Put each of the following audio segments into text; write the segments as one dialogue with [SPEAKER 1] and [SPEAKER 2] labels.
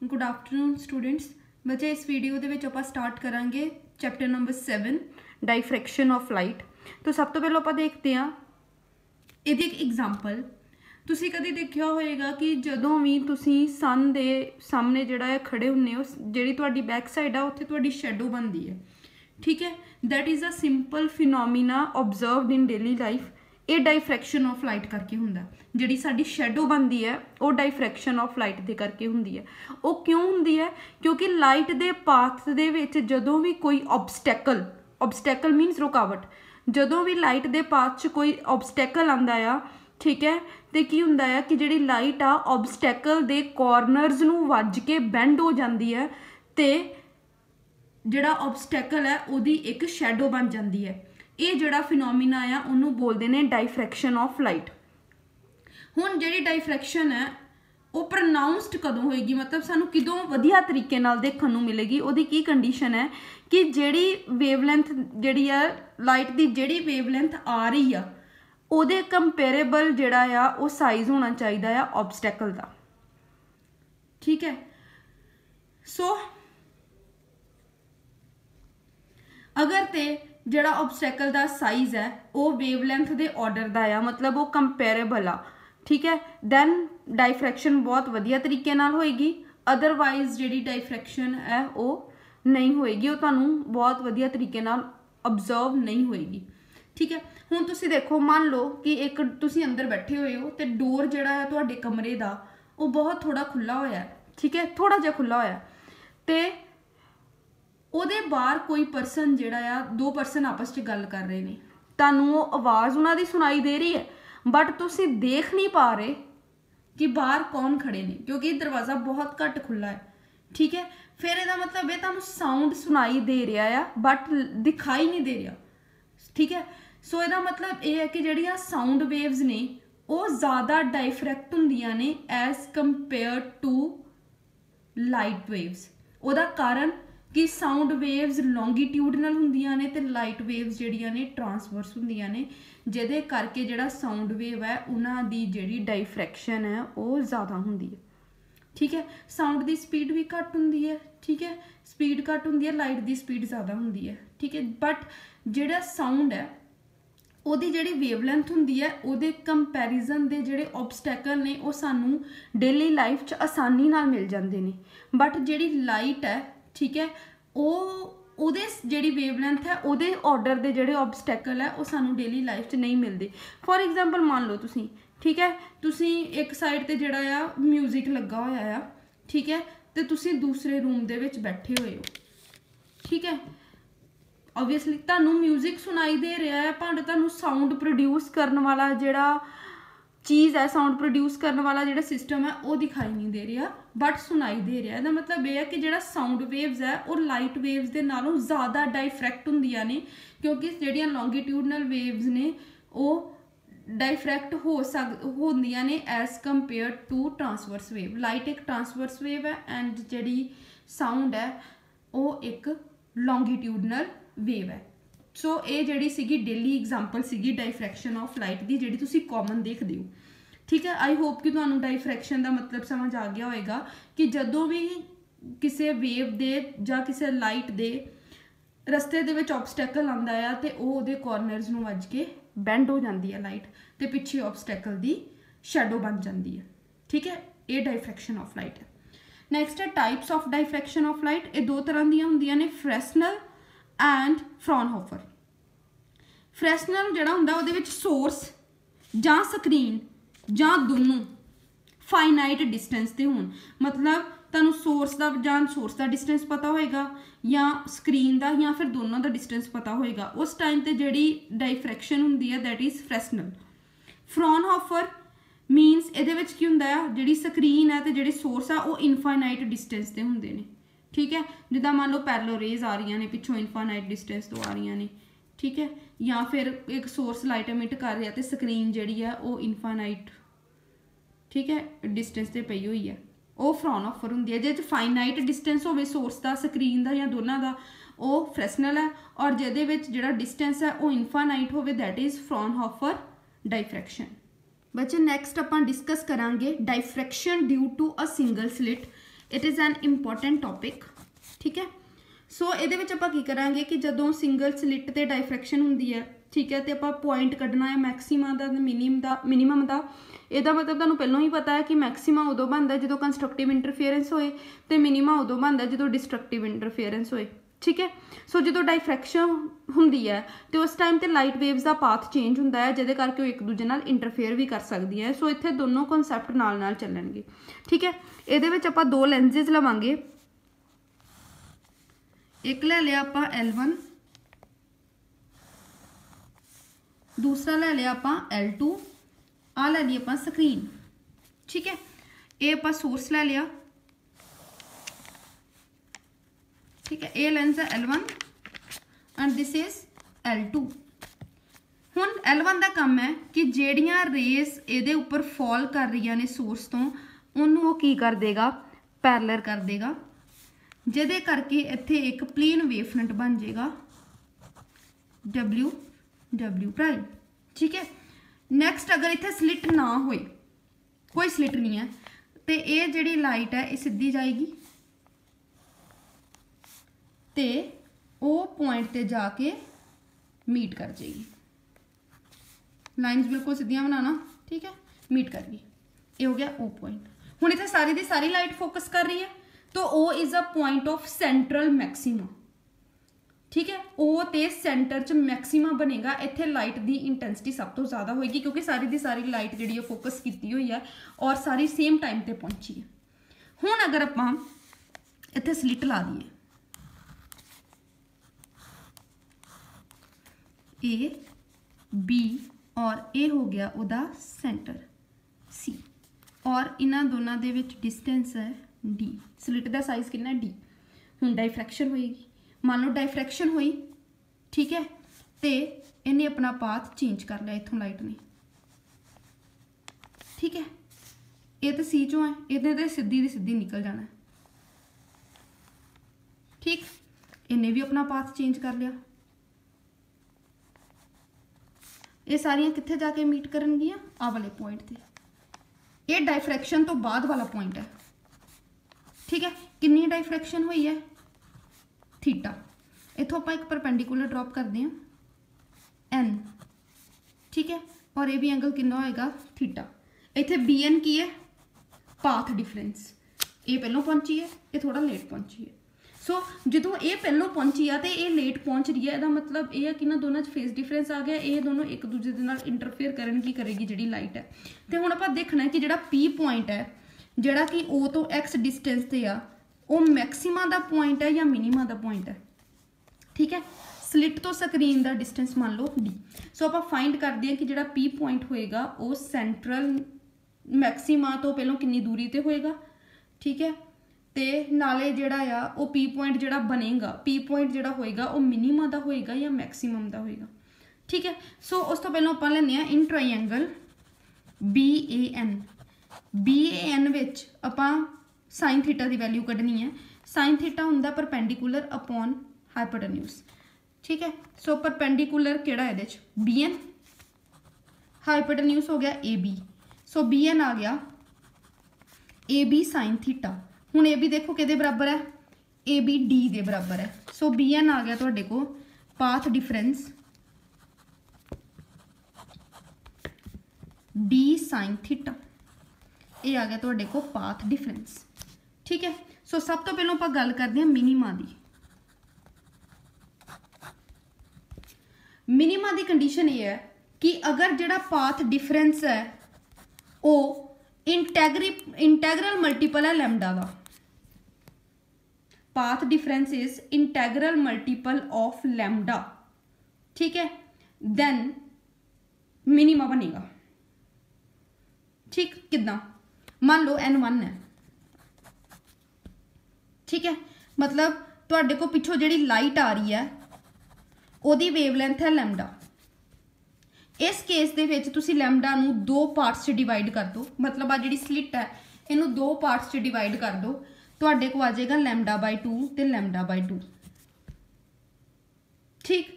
[SPEAKER 1] Good afternoon students. बच्चे इस video के विच आपां स्टार्ट करांगे chapter number 7 diffraction of light. तो सब तो पहले आपां देखते हैं इहदी एक एग्जाम्पल। तुसी कदी देखिया होएगा कि जदों भी तुसी सन दे सामने जिहड़ा है खड़े हुंदे हो, जिहड़ी तुहाडी बैक साइड आ उत्थे तुहाडी शैडो बनदी है। ठीक है, that is a simple phenomena observed in daily life. ये डाइफ्रैक्शन ऑफ लाइट करके हुंदा। जिहड़ी साडी शैडो बनदी है वो डाइफ्रैक्शन ऑफ लाइट दे करके हुंदी है। वो क्यों हुंदी है? क्योंकि लाइट दे पाथ दे विच जदों भी कोई ऑबस्टैकल मीनस रुकावट, जदों भी लाइट दे पाथ च कोई ऑबस्टैकल आंदा आ, ठीक है, तो की हुंदा है कि जिहड़ी लाइट आ ऑबस्टैकल दे कॉर्नरस नूं वज के बेंड हो जाती है तो जिहड़ा ऑबस्टैकल है उहदी एक शैडो बन जाती है। ये जिहड़ा फिनोमिना आ उहनूं बोलदे ने डाइफ्रैक्शन ऑफ लाइट। हुण जिहड़ी डाइफ्रैक्शन है वो प्रोनाउंसड कदों होएगी, मतलब सानूं किदों वधिया तरीके नाल देखण नूं मिलेगी। उहदी की कंडीशन है कि जिहड़ी वेवलेंथ जिहड़ी है लाइट दी जिहड़ी वेवलेंथ आ रही आ उहदे कंपेरेबल जिहड़ा आ वो साइज होना चाहिए आ ऑबस्टैकल दा। ठीक है, सो अगर ते जिहड़ा ऑबस्टैकल दा साइज है वो वेवलेंथ दे ऑर्डर दा आ, मतलब वो कंपेरेबल आ, ठीक है, दैन डाइफ्रैक्शन बहुत वधिया तरीके नाल होएगी। अदरवाइज जिहड़ी डाइफ्रैक्शन है वो नहीं होएगी, वो तुहानूं बहुत वधिया तरीके नाल ऑबजर्व नहीं होएगी। ठीक है, हुण तुसीं देखो, मान लो कि एक तुसीं अंदर बैठे हुए हो तो डोर जिहड़ा है तुहाडे कमरे दा वो बहुत थोड़ा खुला होया है। ठीक है, थोड़ा जिहा खुला होया ते ਉਹਦੇ ਬਾਹਰ कोई परसन जिहड़ा आ, दो परसन आपस च गल कर रहे हैं, तुहानूं वो आवाज़ उन्हां दी सुनाई दे रही है बट तुसीं देख नहीं पा रहे कि बाहर कौन खड़े ने क्योंकि दरवाज़ा बहुत घट खुला है। ठीक है, फिर ਇਹਦਾ मतलब ये तुहानूं साउंड सुनाई दे रहा है बट दिखाई नहीं दे रहा। ठीक है, सो ਇਹਦਾ मतलब ये है कि ਜਿਹੜੀਆਂ साउंड वेव्स ने वो ज़्यादा डाइफ्रैक्ट ਹੁੰਦੀਆਂ ने as compare to light waves. ਉਹਦਾ कारण कि साउंड वेव्स लॉन्गीट्यूडनल ਹੁੰਦੀਆਂ ने ते लाइट वेव्स ਜਿਹੜੀਆਂ ने ट्रांसवर्स ਹੁੰਦੀਆਂ ने, ਜਿਹਦੇ ਕਰਕੇ ਜਿਹੜਾ साउंड वेव है ਉਹਨਾਂ ਦੀ ਜਿਹੜੀ डाइफ्रैक्शन है वो ज़्यादा ਹੁੰਦੀ है। ठीक है, साउंड की स्पीड भी घट ਹੁੰਦੀ है। ठीक है, स्पीड घट ਹੁੰਦੀ है, लाइट की स्पीड ज़्यादा ਹੁੰਦੀ है। ठीक है, बट ਜਿਹੜਾ साउंड है ਉਹਦੀ ਜਿਹੜੀ ਵੇਵਲੈਂਥ ਹੁੰਦੀ ਹੈ ਉਹਦੇ ਕੰਪੈਰੀਜ਼ਨ ਦੇ ਜਿਹੜੇ ऑबस्टैकल ने वो सानू डेली लाइफ च आसानी नाल मिल जाते हैं। बट ਜਿਹੜੀ लाइट है, ठीक है, ਉਹਦੇ ਜਿਹੜੀ ਵੇਵਲੈਂਥ है ਉਹਦੇ ऑर्डर ਦੇ ਜਿਹੜੇ ऑबस्टैकल है वो सानू डेली लाइफ च नहीं मिलते। फॉर एग्जाम्पल मान लो तुसी, ठीक है, तुसी एक साइड ते जिहड़ा आ म्यूजिक लगा होया आ, ठीक है, ते तुसी दूसरे रूम दे विच बैठे हुए हो। ठीक है, ऑबवियसली तुहानूं म्यूजिक सुनाई दे रहा है पर तुहानूं साउंड प्रोड्यूस करने वाला जिहड़ा चीज़ है, साउंड प्रोड्यूस करने वाला जिहड़ा सिस्टम है वो दिखाई नहीं दे रहा बट सुनाई दे रहा है। इसदा मतलब यह है कि जिहड़ा साउंड वेव्स है वो लाइट वेव्स दे नालों ज़्यादा डाइफ्रैक्ट हुंदियां ने, क्योंकि जिहड़ियां लॉन्गीट्यूडनल वेव्स ने वो डाइफ्रैक्ट होंदियां ने as compare to transverse wave. Light एक ट्रांसवर्स वेव है एंड जिहड़ी साउंड है वो एक लॉन्गीट्यूडनल वेव है। सो ये जिहड़ी सीगी डेली एग्जाम्पल सीगी डाइफ्रैक्शन ऑफ लाइट की, जिहड़ी तुसीं कॉमन देखदे हो। ठीक है, आई होप कि तुहानूं डाइफ्रैक्शन का मतलब समझ आ गया होएगा कि जदों भी किसी वेव दे जां किसी लाइट दे रस्ते दे विच ऑबस्टैकल आंदा है तो वो उहदे कॉर्नरस नूं वज के बेंड हो जाती है लाइट ते पिछे ऑबस्टैकल दी शैडो बन जाती है। ठीक है, ये डाइफ्रैक्शन ऑफ लाइट है। नैक्सट है types of diffraction of light. ये दो तरह दी हुंदियां ने, फ्रेसनल एंड फ्रॉनहोफर। फ्रेसनल जिहड़ा हुंदा उहदे विच सोर्स जां स्क्रीन जां दोनों फाइनाइट डिस्टेंस ते होण, मतलब तुहानूं सोर्स का डिस्टेंस पता होएगा या स्क्रीन का या फिर दोनों का डिस्टेंस पता होएगा, उस टाइम ते जिहड़ी डाइफ्रैक्शन हुंदी है दैट इज़ फ्रेसनल। फ्रॉनहोफर मीनस इहदे विच की हुंदा है जिहड़ी स्क्रीन है तो जिहड़े सोर्स आ वो इनफाइनाइट डिस्टेंस ते हुंदे ने। ठीक है, जिद्दां मान लो पैरेलल रेज आ रही ने पिछों इनफाइनाइट डिस्टेंस तो आ रही ने। ठीक है, या फिर एक सोर्स लाइट एमिट कर रहा तो स्क्रीन जिहड़ी है वो इनफाइनाइट, ठीक है, डिस्टेंस ते पई हुई है, वो फ्रॉनहोफर हुंदी है। जे फाइनाइट डिस्टेंस होवे सोर्स का स्क्रीन का या दोनों का वो फ्रेसनल है, और जिहदे विच जिहड़ा डिस्टेंस है वो इनफाइनाइट होवे दैट इज़ फ्रॉनहोफर डाइफ्रैक्शन। बच्चे नैक्सट आपां डिस्कस करांगे diffraction due to a single slit. It is an important topic, ठीक है। सो ये आप की करांगे कि जदों सिंगल स्लिट ते डायफ्रैक्शन होंदी है, ठीक है, तो आप पॉइंट कढ़ना है मैक्सीमा का मिनीमम का। ਇਹਦਾ मतलब ਤੁਹਾਨੂੰ ਪਹਿਲਾਂ ही पता है कि मैक्सीमा उदों बनता जो कंस्ट्रक्टिव इंटरफेरेंस होए तो मिनीमा उदों बनता जो डिस्ट्रक्टिव इंटरफेरेंस होए, ठीक है। सो जो डायफ्रैक्शन होंदी है तो उस टाइम तो लाइट वेव्स का पाथ चेंज होंदा है जिहदे करके एक दूजे नाल इंटरफेयर भी कर सकदी है। सो इत्थे दोनों कॉन्सैप्ट नाल चलणगे, ठीक है। इहदे विच आपां दो लेंसिज लवांगे, एक ले लिया आपां L1, दूसरा ले लिया आपां L2, आ ले ली आपां स्क्रीन, ठीक है। ये आपां सोर्स ले लिया, ठीक है। ये लेंस है L1 and this is L2। हुण L1 का काम है कि जेड़ियां रेस ये उपर फॉल कर रही ने सोर्स तो उन्होंने वो की कर देगा, पैरलर कर देगा, जिहदे करके इत्थे एक प्लेन वेवफ्रंट बन जाएगा W प्राइम, ठीक है। नैक्सट अगर इत्थे स्लिट ना होए, कोई स्लिट नहीं है, तो ये जिहड़ी लाइट है ये सीधी जाएगी तो वो पॉइंट ते जाके मीट कर जाएगी। लाइन्स बिल्कुल सीधियां बनाना, ठीक है, मीट कर गई, ये हो गया ओ पॉइंट। हुण इत्थे सारी दी सारी लाइट फोकस कर रही है तो O is a point of central maxima, ठीक है। ओ ते सेंटर च मैक्सीमा बनेगा, इत्थे लाइट की इंटेंसिटी सब तो ज़्यादा होएगी क्योंकि सारी दी सारी लाइट जिहड़ी है फोकस की हुई है और सारी सेम टाइम ते पहुंची है। हुण अगर आपां इत्थे स्लिट ला दीए A B और ए हो गया उदा सेंटर C और इन्हां दोनों दे विच डिस्टेंस है D, स्लिट का साइज कितना D। हुण डायफ्रैक्शन होएगी, मान लो डायफ्रैक्शन हुई, ठीक है, तो इन्हें अपना पाथ चेंज कर लिया इत्थों लाइट ने, ठीक है। ये तो C चों है, इहदे ते सीधी दी सीधी निकल जाना, ठीक। इन्हें भी अपना पाथ चेंज कर लिया, ये सारियां कित्थे जाके मीट करनगियां, आ वाले पॉइंट ते। ये डायफ्रैक्शन तो बाद वाला पॉइंट है, ठीक है। कितनी डायफ्रैक्शन हुई है थीटा, इथों आप एक परपेंडिकुलर ड्रॉप करते हैं N, ठीक है, और ये भी एंगल कितना होएगा थीटा। इत्थे BN की है पाथ डिफरेंस, ये पहलों पहुंची है, ये थोड़ा लेट पहुंची है। सो जो ये पहलों पहुंची है तो ये लेट पहुंच रही है, इसका मतलब ये है कि इन्होंने दोनों फेस डिफरेंस आ गया, ये दोनों एक दूसरे के नाल इंटरफेयर करन की करेगी जी लाइट है। तो हुण आपां देखना है कि जो P पॉइंट है जोड़ा कि O तो X डिस्टेंस से आ, वो मैक्सीमा का पॉइंट है या मिनीमा का पॉइंट है, ठीक है। स्लिट तो स्क्रीन का डिस्टेंस मान लो D। सो आप फाइंड करते हैं कि जो P पॉइंट होएगा वो सेंट्रल मैक्सीमा तो पहलों कितनी दूरी पर होएगा, ठीक है। तो नाले जोड़ा आ वो P पॉइंट जोड़ा बनेगा, P पॉइंट जोड़ा होएगा वो मिनीमा का होएगा या मैक्सीमम का होएगा, ठीक है। सो उस तो पहलों आपां लैंदे इन ट्रायंगल BAN विच आपां साइन थीटा की वैल्यू कढ़नी है। साइन थीटा हुंदा परपेंडिकुलर अपॉन हाइपोटेन्यूज, ठीक है। सो परपेंडिकुलर किहड़ा इहदे च BN, हाइपोटेन्यूज हो गया AB। सो BN आ गया AB साइन थीटा। हुण AB देखो किहदे बराबर है, AB D दे बराबर है। सो BN आ गया तुहाडे को path difference D sine theta, ये आ गया तुहाडे को पाथ डिफरेंस, ठीक है। सो सब तो पहलों आपां गल करते हैं मिनीमा दी। मिनीमा दी कंडीशन ये है कि अगर जिहड़ा पाथ डिफरेंस है वो इंटैग्रल मल्टीपल है लैम्डा का, path difference is integral multiple of lambda, ठीक है, देन मिनीमा बनेगा, ठीक। कितना, मान लो N1 है, ठीक है, मतलब तुहाडे को पिछों जिहड़ी लाइट आ रही है ओदी वेवलेंथ है लैम्डा। इस केस दे विच तुसी लैम्डा नू दो पार्ट्स च डिवाइड कर दो, मतलब आ जिहड़ी स्लिट है इनू दो पार्ट्स च डिवाइड कर दो, तुहाडे को आ जाएगा λ/2 ते λ/2, ठीक।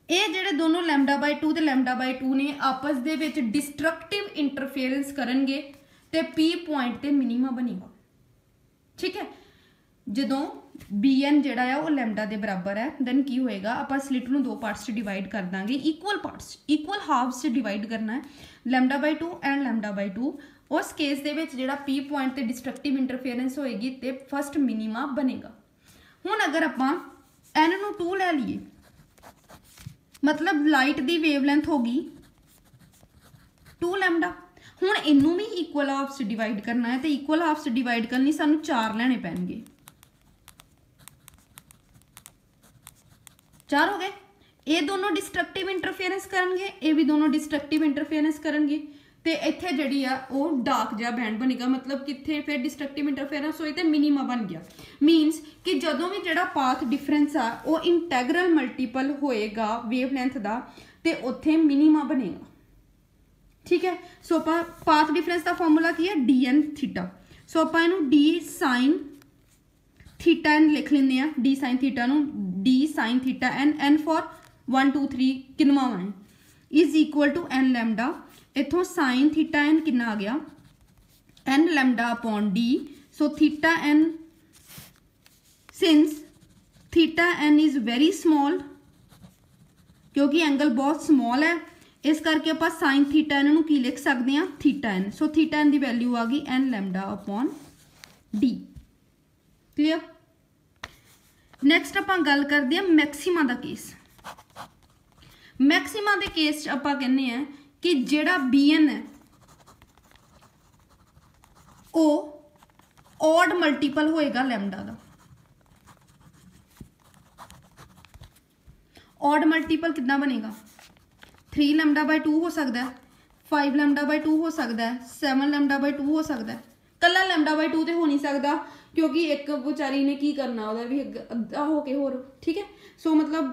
[SPEAKER 1] ये जिहड़े दोनों λ/2 ते λ/2 ने आपस दे विच डिस्ट्रक्टिव इंटरफेरेंस करनगे ते P पॉइंट ते मिनीमा बनेगा, ਜਦੋਂ bn ਜਿਹੜਾ ਆ ਉਹ ਲੈਮਡਾ ਦੇ ਬਰਾਬਰ ਹੈ ਦੈਨ ਕੀ ਹੋਏਗਾ, ਆਪਾਂ ਸਲਿਟ ਨੂੰ ਦੋ ਪਾਰਟਸ 'ਚ ਡਿਵਾਈਡ ਕਰ ਦਾਂਗੇ, ਇਕੁਅਲ ਪਾਰਟਸ ਇਕੁਅਲ ਹਾਫਸ 'ਚ ਡਿਵਾਈਡ ਕਰਨਾ ਹੈ, λ/2 ਐਂਡ λ/2। उस केस दे विच जिहड़ा P पॉइंट ते डिस्ट्रक्टिव इंटरफेरेंस होएगी ते फस्ट मिनीमा बनेगा। हुण अगर आपां n नूं 2 लै लईए, मतलब लाइट दी वेवलेंथ होगी 2 लैम्डा। हुण इनू भी इक्वल हाफ्स डिवाइड करना है, तो इक्वल हाफ्स डिवाइड करनी सानू 4 लैणे पैणगे, 4 हो गए। ये दोनों डिस्ट्रक्टिव इंटरफेरेंस करनगे, ये भी दोनों डिस्ट्रक्टिव इंटरफेरेंस करनगे, तो इत्थे जिहड़ी आ वो डार्क जिहा बैंड बनेगा, मतलब कि इत्थे फिर डिस्ट्रक्टिव इंटरफेरेंस होई तो मिनीमा बन गया। मीनस कि जदों भी जिहड़ा पाथ डिफरेंस आ वो इंटैग्रल मल्टीपल होएगा वेवलेंथ दा, ते उत्थे मिनीमा बनेगा। ठीक है, सो आपां पाथ डिफरेंस का फॉर्मूला की है dn थीटा। सो आपां इहनूं d sin थीटा n लिख लैंदे आ, d sin थीटा नूं d sin theta n for 1 2 3 किनवा one is equal to n lambda. इथों साइन थीटा एन कितना आ गया, n lambda upon d. So theta n, since theta n is very small, क्योंकि एंगल बहुत small है, इस करके आप साइन थीटा एन नूं की लिख सकते हैं theta n. So theta n की वैल्यू आ गई n lambda upon D. Clear. Next आप गल करते हैं मैक्सीमा का केस। मैक्सीमा के केस आप कहने हैं कि जिहड़ा bn है वो ऑड मल्टीपल होएगा लैम्डा का। ऑड मल्टीपल कितना बनेगा, 3 λ/2 हो सकता है, 5 λ/2 हो सकता है, 7 λ/2 हो सकता है। कला λ/2 तो हो नहीं सकता, क्योंकि एक बेचारी ने की करना उहदा भी अद्धा हो के होर। ठीक है, सो मतलब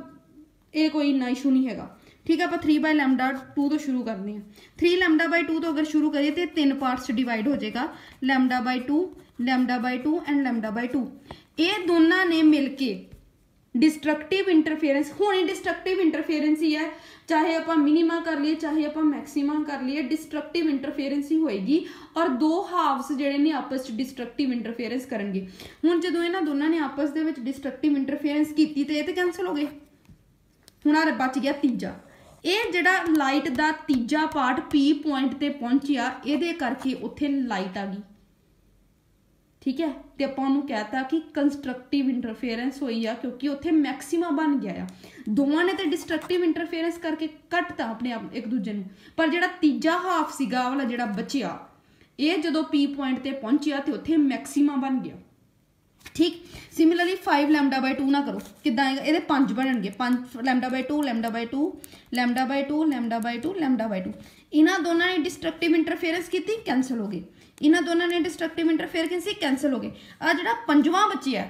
[SPEAKER 1] ये कोई इन्ना इशू नहीं हैगा। ठीक है, आप 3/λ2 तो शुरू करते हैं। 3 λ/2 तो अगर शुरू करिए तो 3 पार्ट्स डिवाइड हो जाएगा, λ/2 λ/2 एंड λ/2। ये दोनों ने मिलके डिस्ट्रक्टिव इंटरफेरेंस, होनी डिस्ट्रक्टिव इंटरफेरेंस ही है, चाहे आप मिनीमा कर लिए चाहे आप मैक्सीमा कर लिए, डिस्ट्रक्टिव इंटरफेरेंस ही होएगी। और दो हाफ्स जिहड़े ने आपस में डिस्ट्रक्टिव इंटरफेरेंस करेंगे। हुण जदों इन्हां दोनों ने आपस दे विच डिस्ट्रक्टिव इंटरफेरेंस कीती ते ये कैंसल हो गए। हुण आ बच गया तीजा, ये जिहड़ा लाइट का तीजा पार्ट P पॉइंट ते पहुंचिया, ये करके उत्थे लाइट आ गई। ठीक है, तो आप कहता कि कंस्ट्रक्टिव इंटरफेरेंस हुई आ, क्योंकि उत्थे मैक्सीमा बन गया आ। दोवां ने तो डिस्ट्रक्टिव इंटरफेरेंस करके कटता अपने आप एक दूजे नूं, पर जिहड़ा तीजा हाफ सीगा वाला जिहड़ा बचिया, ये जदों P पॉइंट ते पहुंचिया तो उत्थे मैक्सीमा बन गया। ठीक, सिमिलरली 5 λ/2 ना करो, किदां आएगा, ये 5 बनणगे, 5 λ/2 λ/2 λ/2 λ/2 λ/2। इन्हां दोनों ने डिस्ट्रक्टिव इंटरफेरेंस की, कैंसल हो गए। इन्हां दोनों ने डिस्ट्रक्टिव इंटरफेरेंस कैंसल हो गए। आ जिहड़ा पंजवां बचिया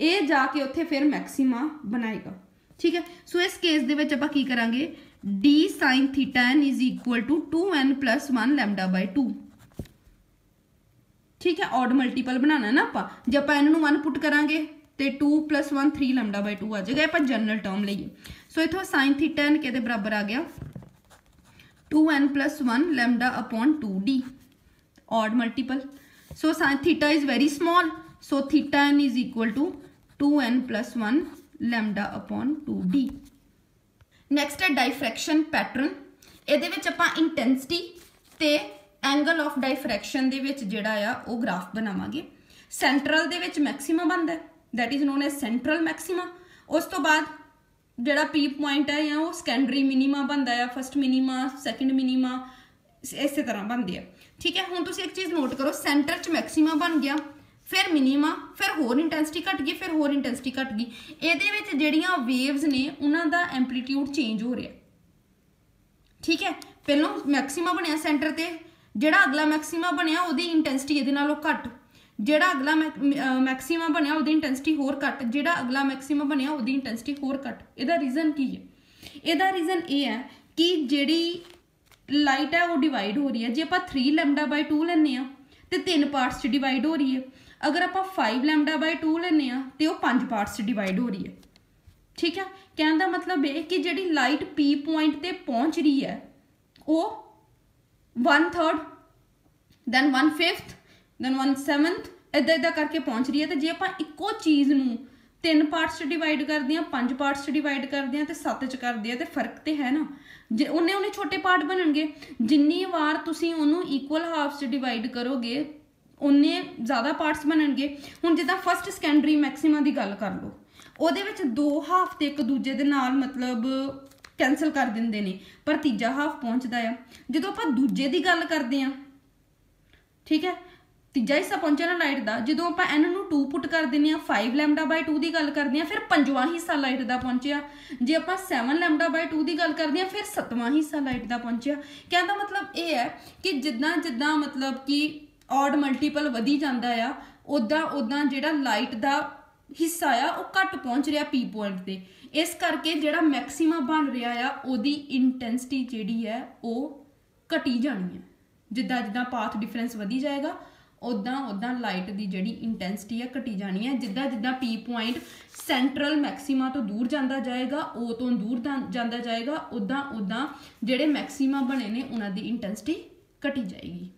[SPEAKER 1] ये जाके उत्थे फिर मैक्सीमा बनाएगा। ठीक है, सो इस केस दे विच आपां की करांगे, d sin theta n is equal to 2n + 1 λ/2। ठीक है, ऑड मल्टीपल बनाना ना आप, जब आप इन्होंने 1 पुट करांगे तो 2 + 1 3 λ/2 आ जाएगा। आप जनरल टर्म लईए, सो इथों साइन थीटा n के बराबर आ गया 2n + 1 λ/2d, odd multiple. So sine theta is very small, so theta n is equal to 2n + 1 λ/2d। Next है डाइफ्रैक्शन पैटर्न। ये आप इंटेंसिटी ते एंगल ऑफ डाइफ्रैक्शन दे विच जिहड़ा आ वो ग्राफ बनावांगे। सेंट्रल दे विच मैक्सीमा बनता है, that is known as central maxima. उस तो बाद जिहड़ा P पॉइंट है या वो सैकेंडरी मिनीमा बनता है, फस्ट मिनीमा सैकेंड मिनीमा इस तरह बनते हैं। ठीक है, हुण तुसीं एक चीज़ नोट करो, सेंटर च मैक्सीमा बन गया, फिर मिनीमा, फिर होर इंटेंसिटी घट गई, फिर होर इंटेंसिटी घट गई। इहदे विच जिहड़ियां वेव्स ने उन्हां दा एंपलीट्यूड चेंज हो रहा। ठीक है, पहलों मैक्सीमा बनिया सेंटर ते, जिहड़ा अगला मैक्सीमा बनिया उहदी इंटेंसिटी इहदे नालों घट, जिहड़ा अगला मैक्सीमा बनिया उहदी इंटेंसिटी होर घट, जिहड़ा अगला मैक्सीमा बनिया उहदी इंटेंसिटी होर घट। इहदा रीजन की है? इहदा रीजन ये है कि जिहड़ी लाइट है वो डिवाइड हो रही है। जे आप 3 λ/2 लैने तो 3 पार्ट्स डिवाइड हो रही है, अगर आप 5 λ/2 लैने तो 5 पार्ट्स डिवाइड हो रही है। ठीक है, कहने का मतलब है कि जिहड़ी लाइट P पॉइंट ते पहुंच रही है वो 1/3 then 1/5 then 1/7 इदां इदां करके पहुँच रही है। तो जे आपां इक्को चीज़ नूं 3 पार्ट्स डिवाइड करते हैं, 5 पार्ट्स डिवाइड करते हैं, तो 7 च करते हैं, तो फर्क तो है ना, जे उन्ने छोटे पार्ट बनणगे। जिन्नी वार तुसीं उहनूं इक्वल हाफ्स च डिवाइड करोगे उन्ने ज़्यादा पार्ट्स बनणगे। हुण जिद्दां फस्ट सैकेंडरी मैक्सिमा की गल कर लो, उहदे विच 2 हाफ तो एक दूजे दे नाल मतलब कैंसल कर दिंदे ने, पर तीजा हाफ पहुँचदा आ। जदों आपां दूजे की गल करते हैं, ठीक है, तीजा हिस्सा पहुंचा ना लाइट का, जो आप एन नूं 2 पुट कर दें 5 λ/2 की गल करते हैं, फिर 5वां हिस्सा लाइट का पहुंचा। जे आप 7 λ/2 की गल करते हैं, फिर 7वां हिस्सा लाइट का पहुंचा। कहने का मतलब ये है कि जिद्दां जिद्दां मतलब कि ऑड मल्टीपल वधी जाता है, उदां उदां जिहड़ा लाइट का हिस्सा आ वो घट पहुंच रहा पी पॉइंट ते। इस करके जिहड़ा मैक्सिमा बन रहा है उहदी इंटेंसिटी जिहड़ी है वो घटी जानी है। जिद्दां जिद्दां पाथ डिफरेंस वधी जाएगा उदां उदां लाइट की जिहड़ी इंटेंसिटी है घटी जानी है। जिद्दां जिद्दां पी पॉइंट सेंट्रल मैक्सिमा तो दूर जाता जाएगा, ओ तो दूर जाता जाएगा, उदां उदां जिहड़े मैक्सिमा बने ने उन्हां दी इंटेंसिटी घटी जाएगी।